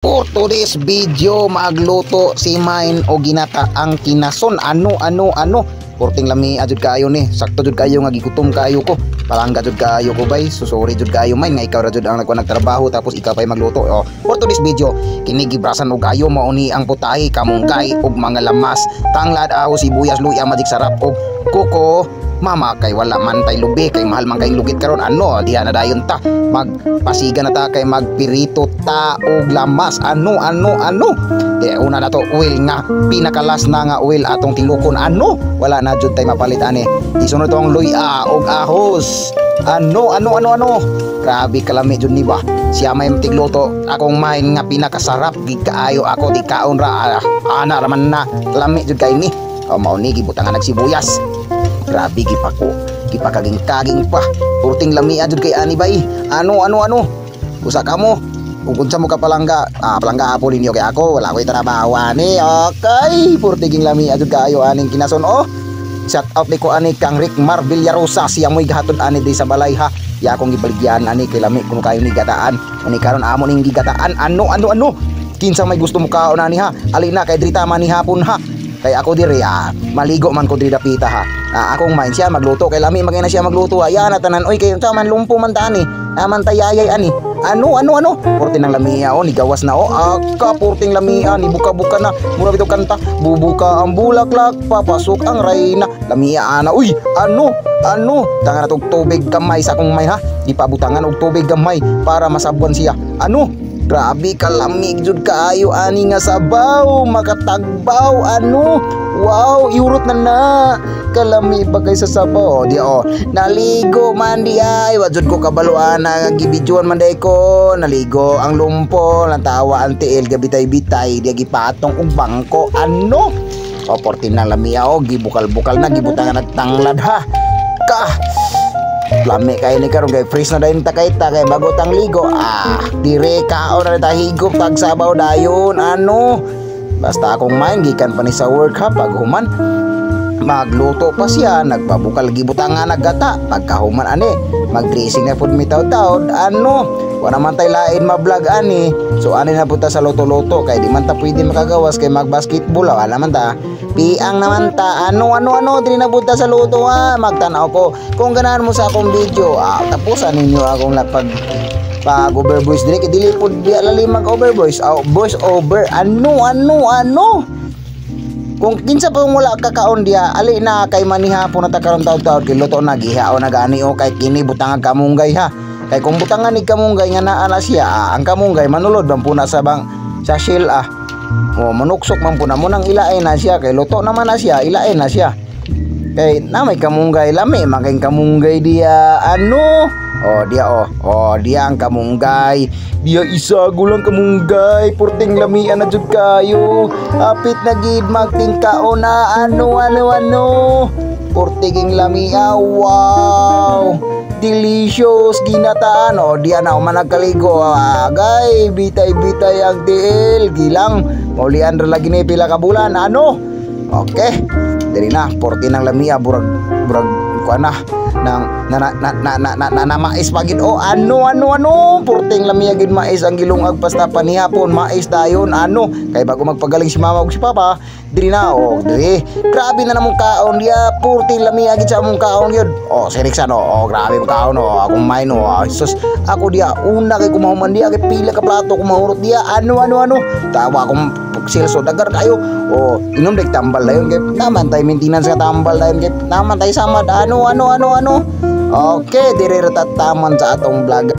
For today's video, magluto si Main o ginata ang kinason. Ano. Porting lami ajud kayo ni. Sakto jud kayo nga gigutom kayo ko. Palangga jud kayo ko bay. Susuri jud kayo Main nga ikaw ra jud ang nagtrabaho tapos ikaw pay magluto. Oh, for today's video, kini gibrasan og ayo mao ni ang putahe, kamunggay ug mga lamas, tanglad, aho, sibuyas, luya, magic sarap og kuko. Mama kay wala man tay lubi kay mahal man kay lugit karon. Ano diha na dayon ta magpasiga na ta kay magpirito ta og lamas. Ano una na to oil nga pinakalas na nga oil atong tilukon. Ano wala na jud tay mapalit ani. Isunod tong luya og ahos. Ano grabe kalami jud ni ba siya may tigluto akong Main nga pinakasarap di kaayo ako di kaon ra ana raman na lami jud kay ni. Mao ni gibutangan nagsibuyas. Grabe gipakaging-kaging pa. Purting lamia jud kay ani bay. Ano. Usa ka mo. Kung unsa mo ka palangga, palangga apo ninyo kay ako, wala ko'y trabaho ani. Okay, purting lamia jud kayo aning kinason. Oh, shout out ni ko ani kang Rick Mar Villarosa, siya mo'y gahatod ani di sa balay ha. Ya akong gibaligyan ani kay lami kuno kayo ni gataan. Ani karon amo ning gigataan. Ano. Kinsa may gusto mo kaon ani ha. Alina kay drita man ni hapon ha. Kay ako diri maligo man ko diri dapita ha. Akong Main siya magluto kay lami magay na siya magluto. Ayan na tanan oy kay unsa man lumpo man ta ani. Naman tayayay ani. Ano. Porte ng lamia ni gawas na aka porting lamia ni buka-buka na. Mura bitaw kanta. Bubuka ang bulaklak, papasok ang reyna. Lamia ana. Uy, ano. Tangan na tubig gamay sa akong Main ha. Ipabutangan og tubig gamay para masabwan siya. Ano? Grabe kalamig jud kaayo ani nga sabaw makatagbaw. Ano. Wow, iurot na kalami bagay sa sabaw. Di naligo man di ay wajud ko kabaluan nga gibidyoan man day ko. Naligo ang lumpo lantawa ang tiil gabitay-bitay di gipatong og bangko. Ano. Portin na lamia gibukal-bukal na gibutangan nagtanglad ha. Lami kay ni karon kay freeze na dayon ta kay bago tang ligo. Dire kaon na ta higop tag sabaw dayon. Ano. Basta akong Main gikan pa ni sa work ha. Pag human magluto pa siya, nagpabukal gibutangan naggata. Pagkahuman ani mag-dressing na pud mi taw-taw. Ano wala man tay lain ma-vlog ani. So ani na punta sa loto-loto kay di man ta pwede makagawas kay mag-basketball wala man ta. Piang naman ta. Ano diri na punta sa loto ha. Magtanaw ko kung ganahan mo sa akong video. Tapusan ninyo akong pag overvoice dili kay dili pud biya lalimag overvoice. Voice over. Ano. Kung kinsa pa wala kakaon dia ali na kay manihapon na ta karon taud-taud kay luto na gihaon na gani kay kini butangag kamunggay ha. Kay kung butangan ni kamunggay nga naa na siya ang kamunggay manulod man puna sa shell manuksok man puna mo nang ilain na siya kay luto naman na siya ilain na siya. Kay na may kamunggay lami maging kamunggay dia. Ano. Dia ang kamunggay. Dia isa gulang kamunggay. Porting lamian na jud kayo. Apit na gid magtingkao na. Ano. Porting lamia. Wow. Delicious ginataan. Dia na man nagkaligo. Agay bitay-bitay ang tiil. Gilang maulian ra lagi ni pila ka bulan. Ano. Okay. Diri na porting ng lamia burag kuana nang na mais pagid. Ano porting lamia gid mais ang gilungag basta panihapon mais dayon. Ano kay bago magpagaling si mama ug si papa diri na diri grabe na namong kaon dia porting lamia gid sa among kaon gyud. Seriksan grabe ang kaon akong Main sus ako dia una kay kumahuman dia kay pila ka plato kumahurot dia. Ano tawa akong silso dagar kayo. Inom dek tambal dayon kay naman tay maintenance nga tambal dayon kay naman tay samad. Ano. Okay, dire ra taman sa atong vlog.